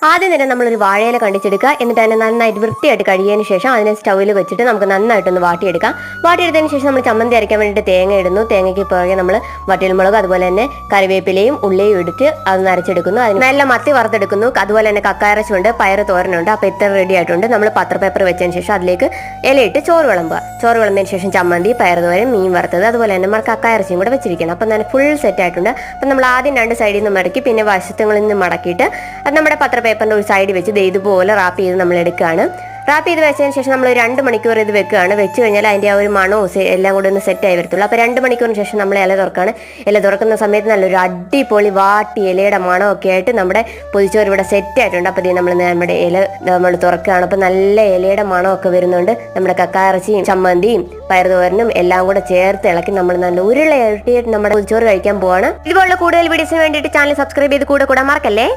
ആദ്യം തന്നെ നമ്മളൊരു വാഴയില കണ്ടിച്ചെടുക്കുക. എന്നിട്ട് അതിനെ നന്നായിട്ട് വൃത്തിയായിട്ട് കഴുകിയതിന് ശേഷം അതിനെ സ്റ്റൗവിൽ വെച്ചിട്ട് നമുക്ക് നന്നായിട്ടൊന്ന് വാട്ടിയെടുക്കാം. വാട്ടിയെടുത്തതിന് ശേഷം നമ്മൾ ചമ്മന്തി അരയ്ക്കാൻ വേണ്ടിയിട്ട് തേങ്ങ ഇടുന്നു. തേങ്ങയ്ക്ക് പുറകെ നമ്മൾ വറ്റൽമുളക് അതുപോലെ തന്നെ കറിവേപ്പിലയും ഉള്ളിയും ഇട്ടിട്ട് അത് നരച്ചെടുക്കുന്നു. അതിന് നല്ല മത്തി വറുത്തെടുക്കുന്നു. അതുപോലെ തന്നെ കക്കായറച്ചുണ്ട്, പയറ് തോരനുണ്ട്. അപ്പോൾ ഇത്ര റെഡി ആയിട്ടുണ്ട്. നമ്മൾ പത്രപേപ്പർ വെച്ചതിന് ശേഷം അതിലേക്ക് ഇലയിട്ട് ചോറ് വിളമ്പുക. ചോറ് വിളമ്പിയതിന് ശേഷം ചമ്മന്തി, പയറ് തോരൻ, മീൻ വറുത്തത്, അതുപോലെ തന്നെ നമ്മൾ കക്കായറച്ചിയും കൂടെ വെച്ചിരിക്കണം. അപ്പം നല്ല ഫുൾ സെറ്റ് ആയിട്ടുണ്ട്. അപ്പം നമ്മൾ ആദ്യം രണ്ട് സൈഡിൽ നിന്ന് മടക്കി പിന്നെ വശത്തുകളിൽ നിന്ന് മടക്കിയിട്ട് അത് നമ്മുടെ പത്രപേപ്പറിൻ്റെ ഒരു സൈഡ് വെച്ച് ഇതുപോലെ റാപ്പ് ചെയ്ത് നമ്മൾ എടുക്കുകയാണ്. റാപ്പ് ചെയ്ത് വെച്ചതിന് ശേഷം നമ്മൾ 2 മണിക്കൂർ ഇത് വെക്കുകയാണ്. വെച്ച് കഴിഞ്ഞാൽ അതിൻ്റെ ആ ഒരു മണവും എല്ലാം കൂടെ ഒന്ന് സെറ്റായി വരത്തുള്ളൂ. അപ്പോൾ 2 മണിക്കൂറിന് ശേഷം നമ്മൾ ഇല തുറക്കുകയാണ്. ഇല തുറക്കുന്ന സമയത്ത് നല്ലൊരു അടിപൊളി വാട്ടി ഇലയുടെ മണമൊക്കെ ആയിട്ട് നമ്മുടെ പൊതിച്ചോറ് ഇവിടെ സെറ്റ് ആയിട്ടുണ്ട്. അപ്പോൾ നമ്മുടെ ഇല നമ്മൾ തുറക്കുകയാണ്. അപ്പോൾ നല്ല ഇലയുടെ മണമൊക്കെ വരുന്നുണ്ട്. നമ്മുടെ കക്കായിറച്ചിയും ചമ്മന്തിയും പയറുതോരനും എല്ലാം കൂടെ ചേർത്ത് ഇളക്കി നമ്മൾ നല്ല ഉരുളയായിട്ട് നമ്മുടെ പൊതിച്ചോറ് കഴിക്കാൻ പോവാണ്. ഇതുപോലുള്ള കൂടുതൽ വീഡിയോസിന് വേണ്ടിയിട്ട് ചാനൽ സബ്സ്ക്രൈബ് ചെയ്ത് കൂടെ മറക്കല്ലേ.